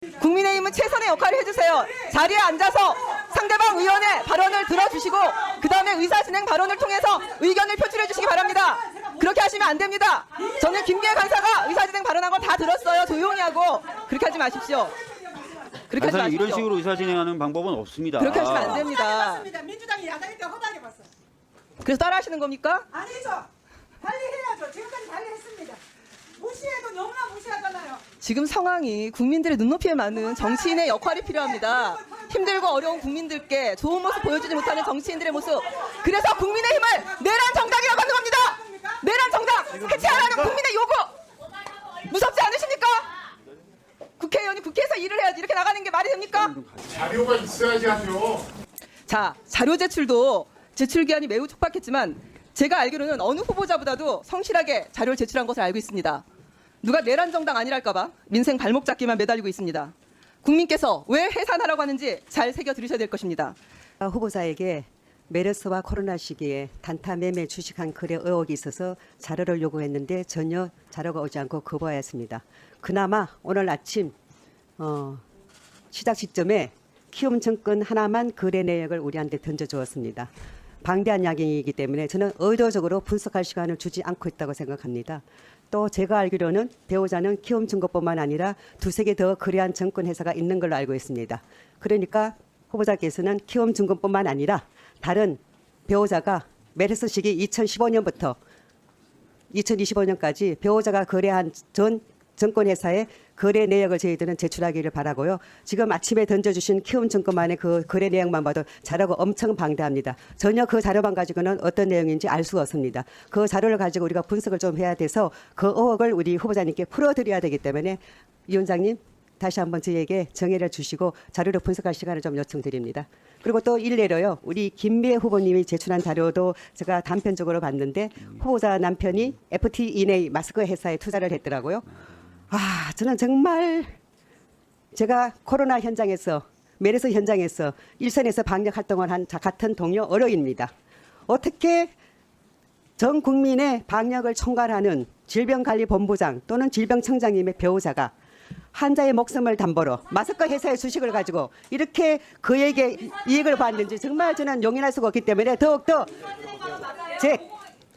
국민의힘은 최선의 역할을 해주세요. 자리에 앉아서 상대방 의원의 발언을 들어주시고 그 다음에 의사진행 발언을 통해서 의견을 표출해 주시기 바랍니다. 그렇게 하시면 안 됩니다. 저는 김기현 간사가 의사진행 발언한 거 다 들었어요. 조용히 하고. 그렇게 하지 마십시오. 그렇게 하지 마십시오. 이런 식으로 의사진행하는 방법은 없습니다. 그렇게 하시면 안 됩니다. 민주당이 야당일 때 허다해봤어. 그래서 따라하시는 겁니까? 아니죠. 관리해야죠. 지금까지 관리했습니다. 무시해도 너무나 무시하잖아요. 지금 상황이 국민들의 눈높이에 맞는 정치인의 역할이 필요합니다. 힘들고 어려운 국민들께 좋은 모습 보여주지 못하는 정치인들의 모습. 그래서 국민의힘을 내란 정당이라고 하는 겁니다. 내란 정당 해체하라는 국민의 요구. 무섭지 않으십니까? 국회의원이 국회에서 일을 해야지 이렇게 나가는 게 말이 됩니까? 자료가 있어야지 하죠. 자, 자료 제출도 제출 기한이 매우 촉박했지만 제가 알기로는 어느 후보자보다도 성실하게 자료를 제출한 것을 알고 있습니다. 누가 내란 정당 아니랄까봐 민생 발목 잡기만 매달리고 있습니다. 국민께서 왜 해산하라고 하는지 잘 새겨 들으셔야 될 것입니다. 후보자에게 메르스와 코로나 시기에 단타 매매 주식한 거래 의혹이 있어서 자료를 요구했는데 전혀 자료가 오지 않고 거부하였습니다. 그나마 오늘 아침 시작 시점에 키움증권 하나만 거래 내역을 우리한테 던져주었습니다. 방대한 양이기 때문에 저는 의도적으로 분석할 시간을 주지 않고 있다고 생각합니다. 또 제가 알기로는 배우자는 키움증권뿐만 아니라 두세 개 더 거래한 증권회사가 있는 걸로 알고 있습니다. 그러니까 후보자께서는 키움증권뿐만 아니라 다른 배우자가 메르스 시기 2015년부터 2025년까지 배우자가 거래한 전 증권회사의 거래 내역을 저희들은 제출하기를 바라고요. 지금 아침에 던져주신 키움증권만의 그 거래 내역만 봐도 자료가 엄청 방대합니다. 전혀 그 자료만 가지고는 어떤 내용인지 알 수가 없습니다. 그 자료를 가지고 우리가 분석을 좀 해야 돼서 그 의혹을 우리 후보자님께 풀어드려야 되기 때문에 위원장님 다시 한번 저희에게 정의를 주시고 자료를 분석할 시간을 좀 요청드립니다. 그리고 또 일례로요. 우리 김미애 후보님이 제출한 자료도 제가 단편적으로 봤는데 후보자 남편이 FT&A 마스크 회사에 투자를 했더라고요. 저는 정말 제가 코로나 현장에서 메르스 현장에서 일선에서 방역 활동을 한 같은 동료 어려입니다. 어떻게 전 국민의 방역을 총괄하는 질병관리본부장 또는 질병청장님의 배우자가 환자의 목숨을 담보로 마스크 회사의 주식을 가지고 이렇게 그에게 이익을 받는지 정말 저는 용인할 수가 없기 때문에 더욱더 제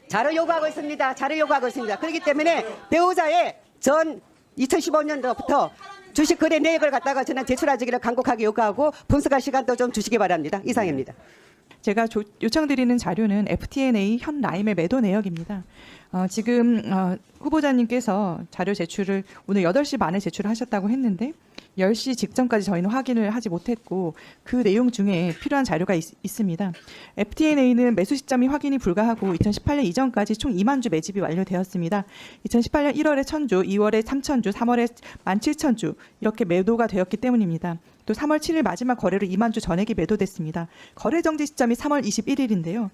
자료 요구하고 있습니다. 자료 요구하고 있습니다. 그렇기 때문에 배우자의 전 2015년도부터 주식 거래 내역을 갖다가 저는 제출하기를 간곡하게 요구하고 분석할 시간도 좀 주시기 바랍니다. 이상입니다. 제가 요청드리는 자료는 FT&A 현 라임의 매도 내역입니다. 지금 후보자님께서 자료 제출을 오늘 8시 반에 제출하셨다고 했는데 10시 직전까지 저희는 확인을 하지 못했고 그 내용 중에 필요한 자료가 있습니다. FT&A는 매수 시점이 확인이 불가하고 2018년 이전까지 총 2만 주 매집이 완료되었습니다. 2018년 1월에 1,000주, 2월에 3,000주, 3월에 17,000주 이렇게 매도가 되었기 때문입니다. 또 3월 7일 마지막 거래로 2만 주 전액이 매도됐습니다. 거래 정지 시점이 3월 21일인데요.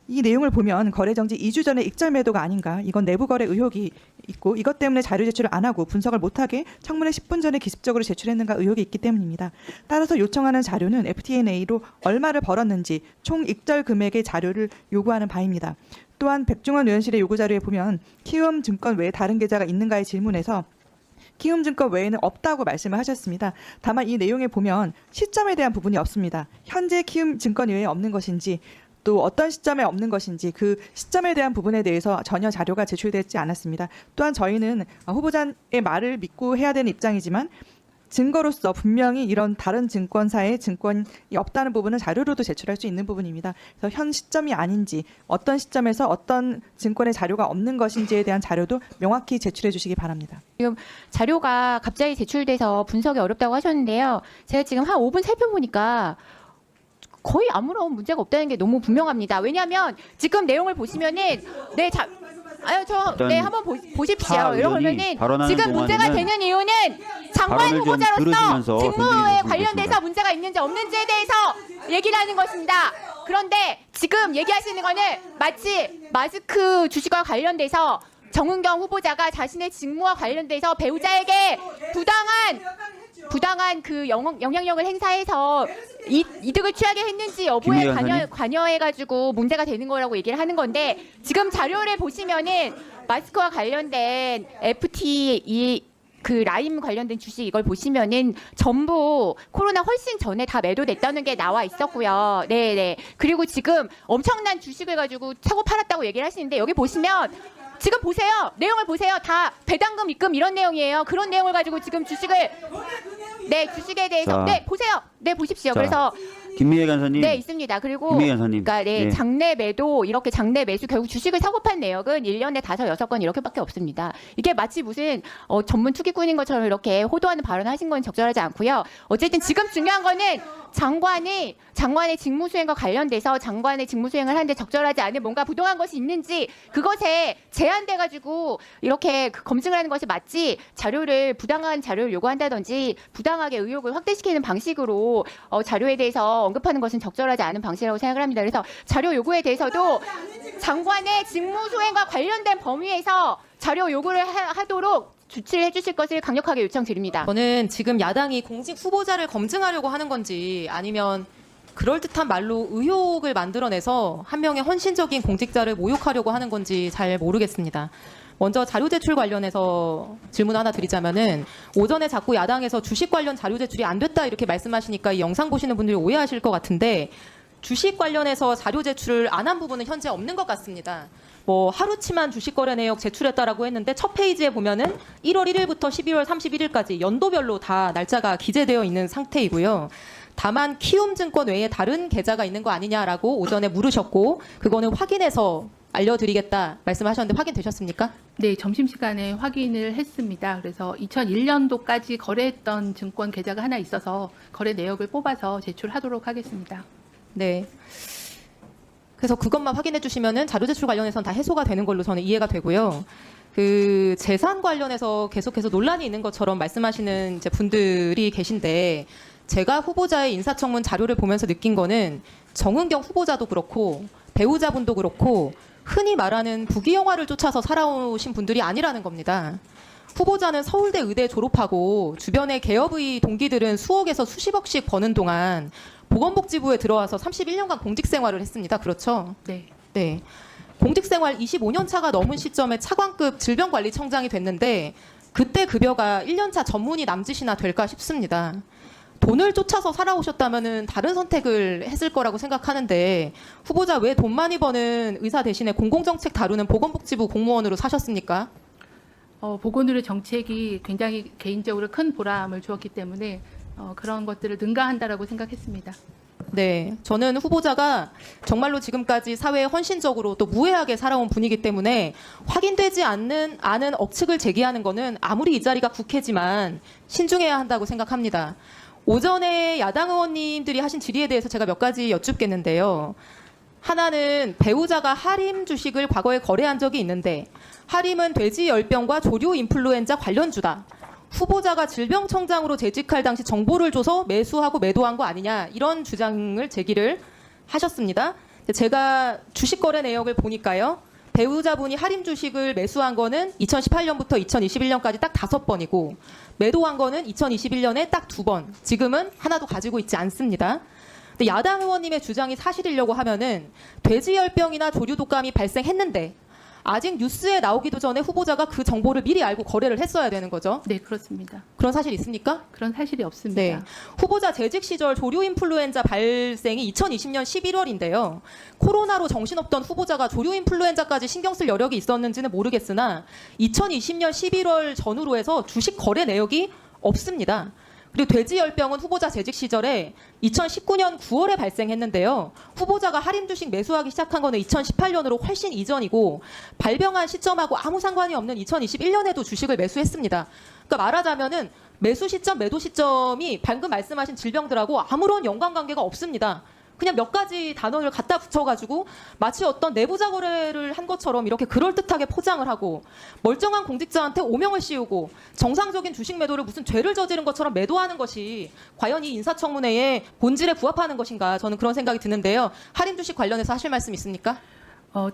이 내용을 보면 거래 정지 2주 전에 익절 매도가 아닌가, 이건 내부 거래 의혹이 있고 이것 때문에 자료 제출을 안 하고 분석을 못하게 청문회 10분 전에 기습적으로 제출했는가 의혹이 있기 때문입니다. 따라서 요청하는 자료는 FT&A로 얼마를 벌었는지 총 익절 금액의 자료를 요구하는 바입니다. 또한 백종원 의원실의 요구 자료에 보면 키움증권 외에 다른 계좌가 있는가의 질문에서 키움증권 외에는 없다고 말씀을 하셨습니다. 다만 이 내용에 보면 시점에 대한 부분이 없습니다. 현재 키움증권 외에 없는 것인지 또 어떤 시점에 없는 것인지 그 시점에 대한 부분에 대해서 전혀 자료가 제출되지 않았습니다. 또한 저희는 후보자의 말을 믿고 해야 되는 입장이지만 증거로서 분명히 이런 다른 증권사의 증권이 없다는 부분은 자료로도 제출할 수 있는 부분입니다. 그래서 현 시점이 아닌지 어떤 시점에서 어떤 증권의 자료가 없는 것인지에 대한 자료도 명확히 제출해 주시기 바랍니다. 지금 자료가 갑자기 제출돼서 분석이 어렵다고 하셨는데요. 제가 지금 한 5분 살펴보니까 거의 아무런 문제가 없다는 게 너무 분명합니다. 왜냐하면 지금 내용을 보시면은 한번 보십시오. 이러면은 지금 문제가 되는 이유는 장관 후보자로서 직무에 관련돼서 문제가 있는지 없는지에 대해서 얘기를 하는 것입니다. 그런데 지금 얘기하시는 거는 마치 마스크 주식과 관련돼서 정은경 후보자가 자신의 직무와 관련돼서 배우자에게 부당한 그 영향력을 행사해서 이득을 취하게 했는지 여부에 관여해가지고 문제가 되는 거라고 얘기를 하는 건데 지금 자료를 보시면은 마스크와 관련된 FT 그 라임 관련된 주식 이걸 보시면은 전부 코로나 훨씬 전에 다 매도됐다는 게 나와 있었고요. 네네. 그리고 지금 엄청난 주식을 가지고 사고 팔았다고 얘기를 하시는데 여기 보시면 지금 보세요. 내용을 보세요. 다 배당금 입금 이런 내용이에요. 그런 내용을 가지고 지금 주식에 대해서 자. 네 보세요. 네 보십시오. 자, 그래서 김미애 간사님. 네 있습니다. 그리고 김미애 간사님. 그러니까 네, 예. 장내 매도 이렇게 장내 매수 결국 주식을 사고 판 내역은 1년에 5, 6건 이렇게밖에 없습니다. 이게 마치 무슨 전문 투기꾼인 것처럼 이렇게 호도하는 발언을 하신 건 적절하지 않고요. 어쨌든 지금 중요한 거는 장관의 직무수행과 관련돼서 장관의 직무수행을 하는데 적절하지 않은 뭔가 부동한 것이 있는지 그것에 제한돼가지고 이렇게 검증을 하는 것이 맞지 부당한 자료를 요구한다든지 부당하게 의혹을 확대시키는 방식으로 자료에 대해서 언급하는 것은 적절하지 않은 방식이라고 생각을 합니다. 그래서 자료 요구에 대해서도 장관의 직무수행과 관련된 범위에서 자료 요구를 하도록 조치를 해주실 것을 강력하게 요청드립니다. 저는 지금 야당이 공직 후보자를 검증하려고 하는 건지 아니면 그럴듯한 말로 의혹을 만들어내서 한 명의 헌신적인 공직자를 모욕하려고 하는 건지 잘 모르겠습니다. 먼저 자료 제출 관련해서 질문 하나 드리자면은 오전에 자꾸 야당에서 주식 관련 자료 제출이 안 됐다 이렇게 말씀하시니까 이 영상 보시는 분들이 오해하실 것 같은데 주식 관련해서 자료 제출을 안 한 부분은 현재 없는 것 같습니다. 뭐 하루치만 주식 거래 내역 제출했다라고 했는데 첫 페이지에 보면은 1월 1일부터 12월 31일까지 연도별로 다 날짜가 기재되어 있는 상태이고요. 다만 키움증권 외에 다른 계좌가 있는 거 아니냐라고 오전에 물으셨고 그거는 확인해서 알려드리겠다 말씀하셨는데 확인되셨습니까? 네, 점심시간에 확인을 했습니다. 그래서 2001년도까지 거래했던 증권 계좌가 하나 있어서 거래 내역을 뽑아서 제출하도록 하겠습니다. 네. 그래서 그것만 확인해 주시면은 자료 제출 관련해서는 다 해소가 되는 걸로 저는 이해가 되고요. 그 재산 관련해서 계속해서 논란이 있는 것처럼 말씀하시는 이제 분들이 계신데 제가 후보자의 인사청문 자료를 보면서 느낀 거는 정은경 후보자도 그렇고 배우자분도 그렇고 흔히 말하는 부귀영화를 쫓아서 살아오신 분들이 아니라는 겁니다. 후보자는 서울대 의대 졸업하고 주변의 개업의 동기들은 수억에서 수십억씩 버는 동안 보건복지부에 들어와서 31년간 공직생활을 했습니다. 그렇죠? 네. 네. 공직생활 25년 차가 넘은 시점에 차관급 질병관리청장이 됐는데 그때 급여가 1년차 전문의 남짓이나 될까 싶습니다. 돈을 쫓아서 살아오셨다면은 다른 선택을 했을 거라고 생각하는데 후보자 왜 돈 많이 버는 의사 대신에 공공정책 다루는 보건복지부 공무원으로 사셨습니까? 보건의료 정책이 굉장히 개인적으로 큰 보람을 주었기 때문에 그런 것들을 능가한다라고 생각했습니다. 네, 저는 후보자가 정말로 지금까지 사회에 헌신적으로 또 무해하게 살아온 분이기 때문에 확인되지 않는 억측을 제기하는 거는 아무리 이 자리가 국회지만 신중해야 한다고 생각합니다. 오전에 야당 의원님들이 하신 질의에 대해서 제가 몇 가지 여쭙겠는데요. 하나는 배우자가 하림 주식을 과거에 거래한 적이 있는데 하림은 돼지 열병과 조류 인플루엔자 관련주다. 후보자가 질병청장으로 재직할 당시 정보를 줘서 매수하고 매도한 거 아니냐 이런 주장을 제기를 하셨습니다. 제가 주식 거래 내역을 보니까요. 배우자분이 하림 주식을 매수한 거는 2018년부터 2021년까지 딱 5번이고 매도한 거는 2021년에 딱 2번. 지금은 하나도 가지고 있지 않습니다. 근데 야당 의원님의 주장이 사실이려고 하면은 돼지열병이나 조류 독감이 발생했는데 아직 뉴스에 나오기도 전에 후보자가 그 정보를 미리 알고 거래를 했어야 되는 거죠. 네, 그렇습니다. 그런 사실 있습니까? 그런 사실이 없습니다. 네. 후보자 재직 시절 조류 인플루엔자 발생이 2020년 11월인데요. 코로나로 정신없던 후보자가 조류 인플루엔자까지 신경 쓸 여력이 있었는지는 모르겠으나 2020년 11월 전후로 해서 주식 거래 내역이 없습니다. 그리고 돼지열병은 후보자 재직 시절에 2019년 9월에 발생했는데요. 후보자가 하림 주식 매수하기 시작한 거는 2018년으로 훨씬 이전이고 발병한 시점하고 아무 상관이 없는 2021년에도 주식을 매수했습니다. 그러니까 말하자면은 매수 시점, 매도 시점이 방금 말씀하신 질병들하고 아무런 연관관계가 없습니다. 그냥 몇 가지 단어를 갖다 붙여가지고 마치 어떤 내부자 거래를 한 것처럼 이렇게 그럴듯하게 포장을 하고 멀쩡한 공직자한테 오명을 씌우고 정상적인 주식 매도를 무슨 죄를 저지른 것처럼 매도하는 것이 과연 이 인사청문회의 본질에 부합하는 것인가 저는 그런 생각이 드는데요. 할인 주식 관련해서 하실 말씀 있습니까?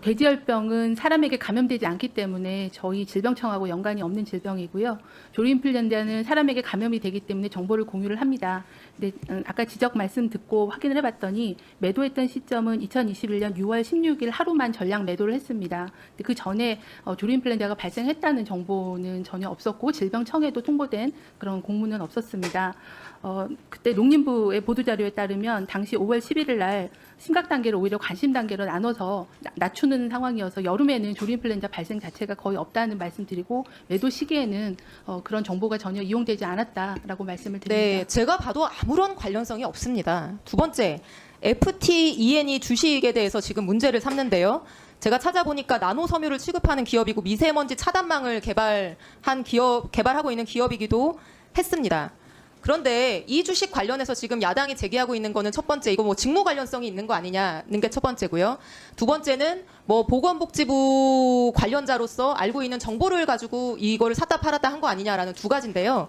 돼지열병은 사람에게 감염되지 않기 때문에 저희 질병청하고 연관이 없는 질병이고요. 조류인플루엔자는 사람에게 감염이 되기 때문에 정보를 공유를 합니다. 근데 아까 지적 말씀 듣고 확인을 해봤더니 매도했던 시점은 2021년 6월 16일 하루만 전량 매도를 했습니다. 근데 그 전에 조류인플루엔자가 발생했다는 정보는 전혀 없었고 질병청에도 통보된 그런 공문은 없었습니다. 그때 농림부의 보도자료에 따르면 당시 5월 11일 날 심각 단계를 오히려 관심 단계로 나눠서 낮추는 상황이어서 여름에는 조류인플루엔자 발생 자체가 거의 없다는 말씀드리고 매도 시기에는 그런 정보가 전혀 이용되지 않았다라고 말씀을 드립니다. 네, 제가 봐도 아무런 관련성이 없습니다. 두 번째, FTEN이 주식에 대해서 지금 문제를 삼는데요. 제가 찾아보니까 나노 섬유를 취급하는 기업이고 미세먼지 차단망을 개발하고 있는 기업이기도 했습니다. 그런데 이 주식 관련해서 지금 야당이 제기하고 있는 거는 첫 번째, 이거 뭐 직무 관련성이 있는 거 아니냐는 게 첫 번째고요. 두 번째는 뭐 보건복지부 관련자로서 알고 있는 정보를 가지고 이거를 샀다 팔았다 한 거 아니냐라는 두 가지인데요.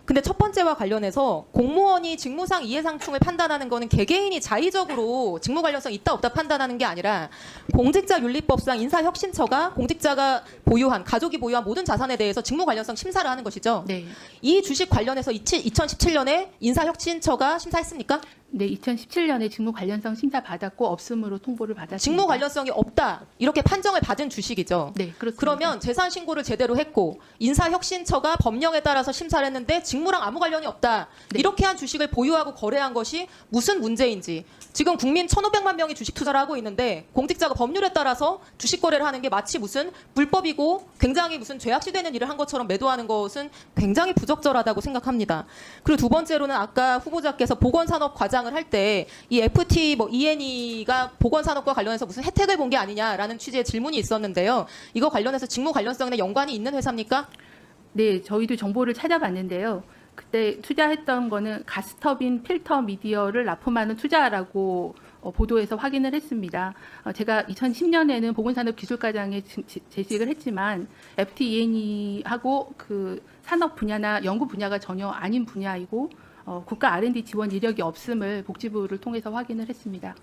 근데 첫 번째와 관련해서 공무원이 직무상 이해상충을 판단하는 거는 개개인이 자의적으로 직무 관련성 있다 없다 판단하는 게 아니라 공직자윤리법상 인사혁신처가 공직자가 보유한, 가족이 보유한 모든 자산에 대해서 직무 관련성 심사를 하는 것이죠. 네. 이 주식 관련해서 2017년에 인사혁신처가 심사했습니까? 네, 2017년에 직무 관련성 심사 받았고 없음으로 통보를 받았습니다. 직무 관련성이 없다 이렇게 판정을 받은 주식이죠. 네, 그렇습니다. 그러면 재산 신고를 제대로 했고 인사혁신처가 법령에 따라서 심사를 했는데 직무랑 아무 관련이 없다. 네. 이렇게 한 주식을 보유하고 거래한 것이 무슨 문제인지. 지금 국민 1,500만 명이 주식 투자를 하고 있는데 공직자가 법률에 따라서 주식 거래를 하는 게 마치 무슨 불법이고 굉장히 무슨 죄악시되는 일을 한 것처럼 매도하는 것은 굉장히 부적절하다고 생각합니다. 그리고 두 번째로는 아까 후보자께서 보건산업 과장을 할 때 이 FT ENE가 보건산업과 관련해서 무슨 혜택을 본 게 아니냐라는 취지의 질문이 있었는데요. 이거 관련해서 직무 관련성이나 연관이 있는 회사입니까? 네, 저희도 정보를 찾아봤는데요. 그때 투자했던 거는 가스터빈 필터 미디어를 납품하는 투자라고 보도에서 확인을 했습니다. 제가 2010년에는 보건산업기술과장에 재직을 했지만 FT-ENE하고 그 산업 분야나 연구 분야가 전혀 아닌 분야이고 국가 R&D 지원 이력이 없음을 복지부를 통해서 확인을 했습니다.